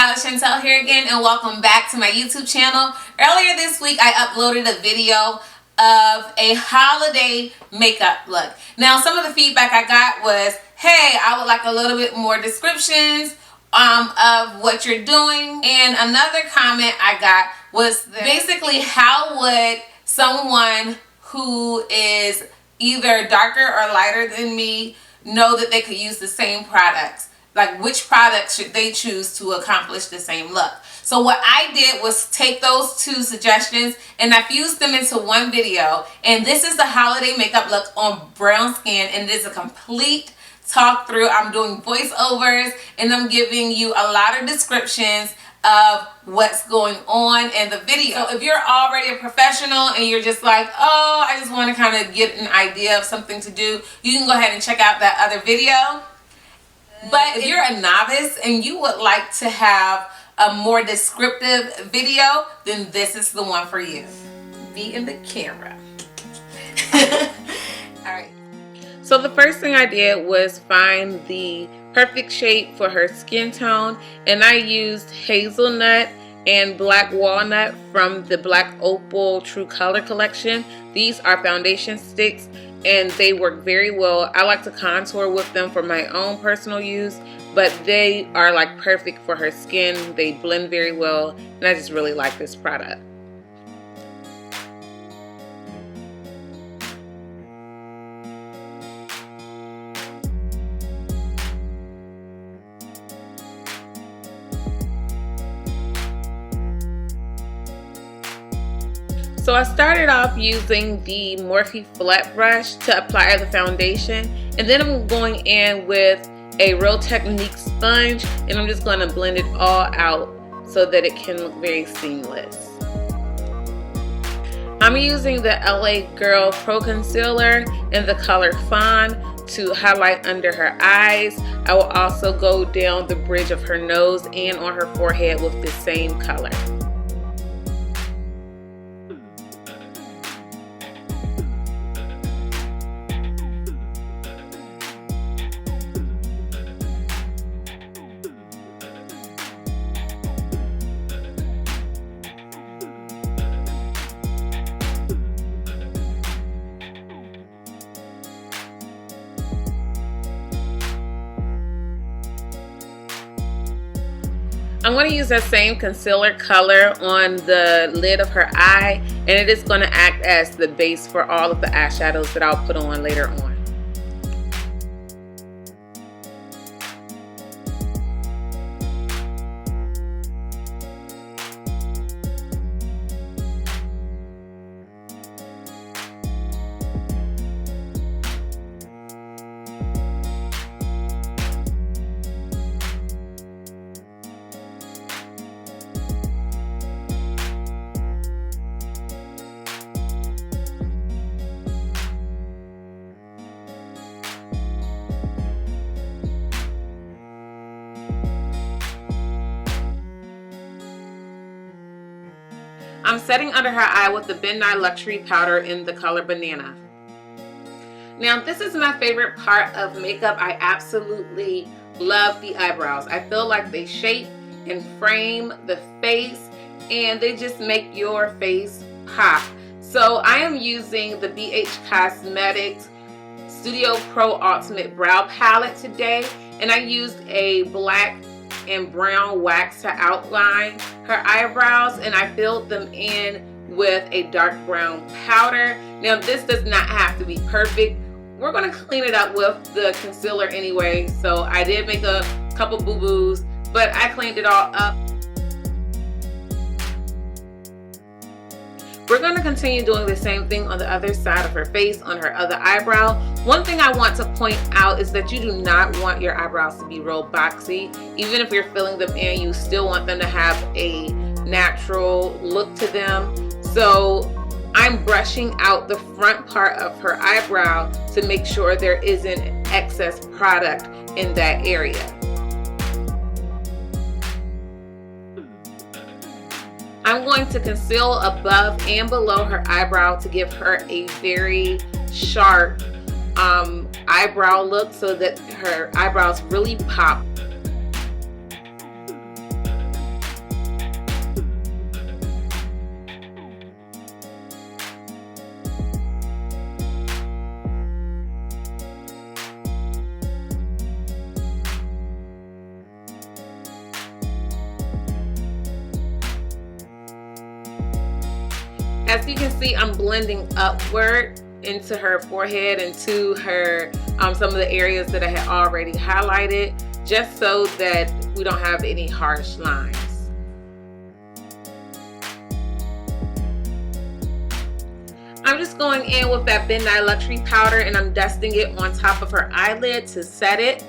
Hi, Chantal here again, and welcome back to my YouTube channel. Earlier this week, I uploaded a video of a holiday makeup look. Now, some of the feedback I got was, hey, I would like a little bit more descriptions of what you're doing. And another comment I got was basically, how would someone who is either darker or lighter than me know that they could use the same products? Like, which products should they choose to accomplish the same look? So what I did was take those two suggestions and I fused them into one video. And this is the holiday makeup look on brown skin, and it is a complete talk through. I'm doing voiceovers and I'm giving you a lot of descriptions of what's going on in the video. So if you're already a professional and you're just like, oh, I just want to kind of get an idea of something to do, you can go ahead and check out that other video. But if you're a novice and you would like to have a more descriptive video, then this is the one for you. Be in the camera. Alright. So the first thing I did was find the perfect shade for her skin tone, and I used Hazelnut and Black Walnut from the Black Opal True Color collection. These are foundation sticks and they work very well. I like to contour with them for my own personal use, but they are like perfect for her skin. They blend very well, and I just really like this product. So I started off using the Morphe flat brush to apply the foundation, and then I'm going in with a Real Technique sponge, and I'm just going to blend it all out so that it can look very seamless. I'm using the LA Girl Pro Concealer in the color Fawn to highlight under her eyes. I will also go down the bridge of her nose and on her forehead with the same color. I'm going to use that same concealer color on the lid of her eye, and it is going to act as the base for all of the eyeshadows that I'll put on later on. I'm setting under her eye with the Ben Nye Luxury Powder in the color Banana. Now, this is my favorite part of makeup. I absolutely love the eyebrows. I feel like they shape and frame the face, and they just make your face pop. So I am using the BH Cosmetics Studio Pro Ultimate Brow Palette today, and I used a black and brown wax to outline her eyebrows, and I filled them in with a dark brown powder. Now, this does not have to be perfect. We're going to clean it up with the concealer anyway, so I did make a couple boo-boos, but I cleaned it all up. We're going to continue doing the same thing on the other side of her face, on her other eyebrow. One thing I want to point out is that you do not want your eyebrows to be real boxy. Even if you're filling them in, you still want them to have a natural look to them. So I'm brushing out the front part of her eyebrow to make sure there isn't excess product in that area. I'm going to conceal above and below her eyebrow to give her a very sharp eyebrow look so that her eyebrows really pop. As you can see, I'm blending upward into her forehead and to her some of the areas that I had already highlighted, just so that we don't have any harsh lines. I'm just going in with that Midnight Luxury powder and I'm dusting it on top of her eyelid to set it.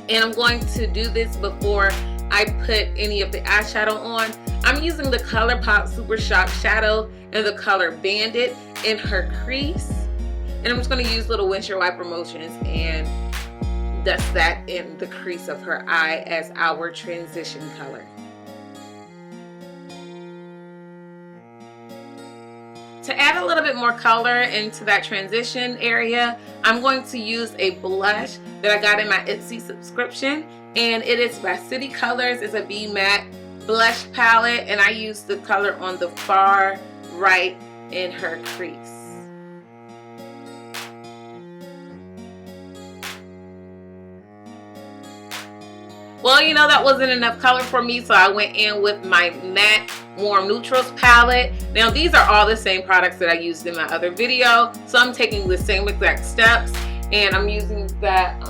And I'm going to do this before I put any of the eyeshadow on. I'm using the ColourPop Super Shock Shadow and the color Bandit in her crease. And I'm just going to use little windshield wiper motions and dust that in the crease of her eye as our transition color. To add a little bit more color into that transition area, I'm going to use a blush that I got in my Etsy subscription, and it is by City Colors. It's a B Matte blush palette, and I use the color on the far right in her crease. Well, you know, that wasn't enough color for me, so I went in with my matte Warm Neutrals palette. Now, these are all the same products that I used in my other video, so I'm taking the same exact steps, and I'm using that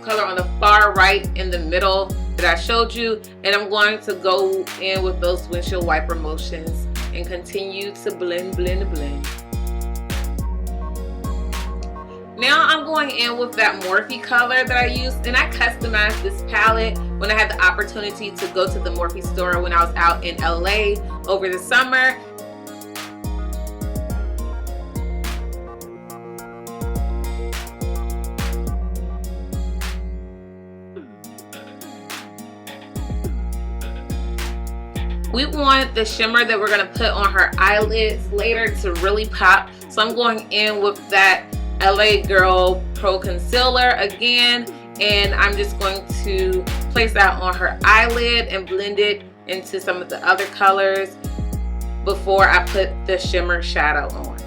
color on the far right in the middle that I showed you, and I'm going to go in with those windshield wiper motions and continue to blend, blend, blend. Now I'm going in with that Morphe color that I used, and I customized this palette when I had the opportunity to go to the Morphe store when I was out in LA over the summer. We want the shimmer that we're going to put on her eyelids later to really pop, so I'm going in with that LA Girl Pro Concealer again, and I'm just going to place that on her eyelid and blend it into some of the other colors before I put the shimmer shadow on.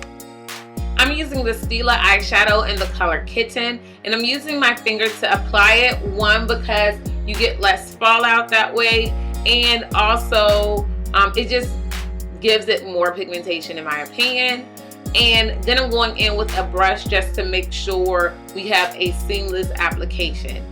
I'm using the Stila eyeshadow in the color Kitten, and I'm using my finger to apply it, one, because you get less fallout that way, and also it just gives it more pigmentation in my opinion. And then I'm going in with a brush just to make sure we have a seamless application.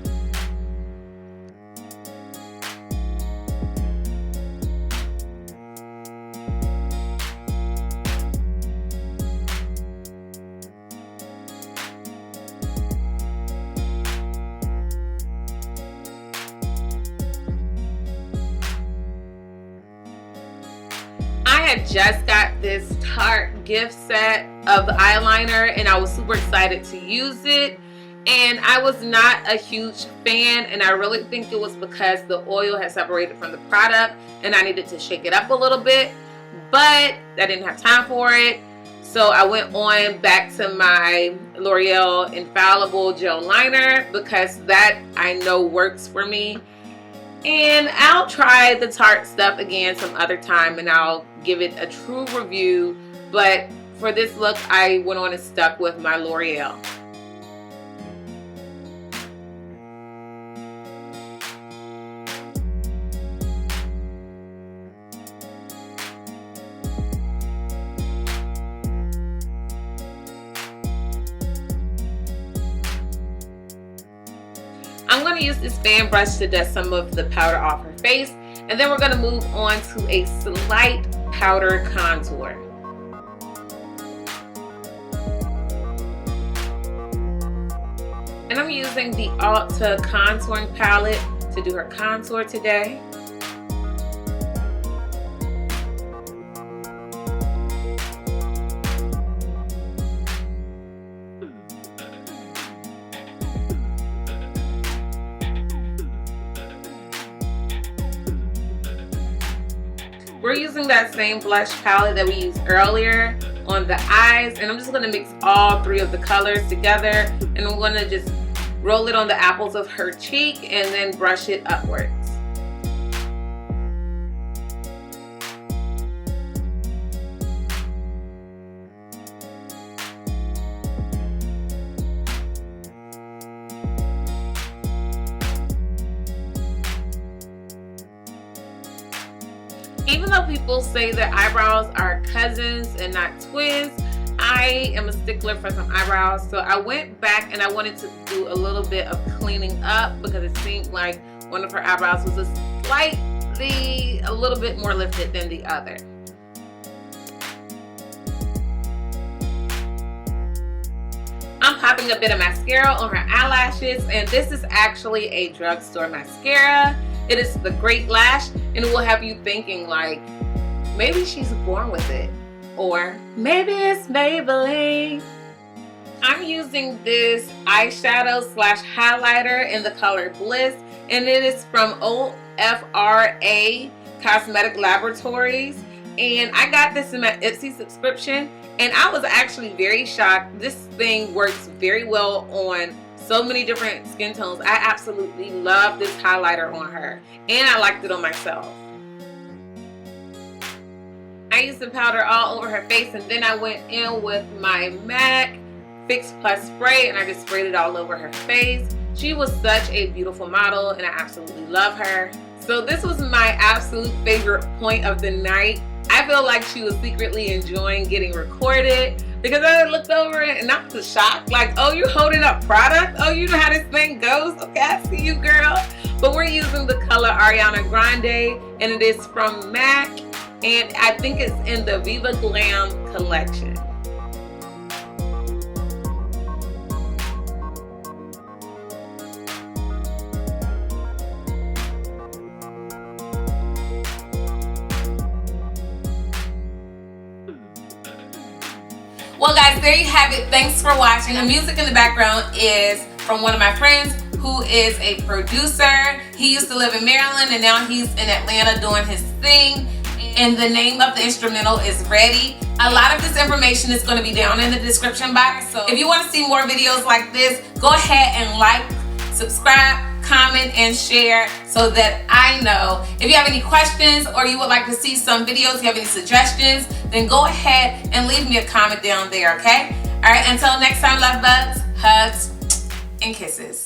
I had just got this Tarte gift set of the eyeliner and I was super excited to use it, and I was not a huge fan, and I really think it was because the oil had separated from the product and I needed to shake it up a little bit, but I didn't have time for it. So I went on back to my L'Oreal Infallible gel liner because that I know works for me. And I'll try the Tarte stuff again some other time and I'll give it a true review. But for this look, I went on and stuck with my L'Oreal. I'm going to use this fan brush to dust some of the powder off her face, and then we're going to move on to a slight powder contour. And I'm using the Ulta contouring palette to do her contour today. We're using that same blush palette that we used earlier on the eyes, and I'm just going to mix all three of the colors together, and I'm going to just roll it on the apples of her cheek and then brush it upwards. Even though people say that eyebrows are cousins and not twins, I am a stickler for some eyebrows. So I went back and I wanted to do a little bit of cleaning up because it seemed like one of her eyebrows was a little bit more lifted than the other. I'm popping a bit of mascara on her eyelashes, and this is actually a drugstore mascara. It is the Great Lash, and it will have you thinking like, maybe she's born with it, or maybe it's Maybelline. I'm using this eyeshadow slash highlighter in the color Bliss, and it is from OFRA Cosmetic Laboratories, and I got this in my Ipsy subscription, and I was actually very shocked. This thing works very well on so many different skin tones. I absolutely love this highlighter on her, and I liked it on myself. I used the powder all over her face, and then I went in with my MAC Fix Plus spray, and I just sprayed it all over her face. She was such a beautiful model, and I absolutely love her. So this was my absolute favorite point of the night. I feel like she was secretly enjoying getting recorded, because I looked over and I was shocked, like, oh, you're holding up product? Oh, you know how this thing goes? Okay, I see you, girl. But we're using the color Ariana Grande, and it is from MAC, and I think it's in the Viva Glam collection. Well guys, there you have it. Thanks for watching. The music in the background is from one of my friends who is a producer. He used to live in Maryland and now he's in Atlanta doing his thing. And the name of the instrumental is Ready. A lot of this information is going to be down in the description box. So if you want to see more videos like this, go ahead and like, subscribe, comment, and share so that I know. If you have any questions or you would like to see some videos, you have any suggestions, then go ahead and leave me a comment down there, okay? All right, until next time, love bugs, hugs, and kisses.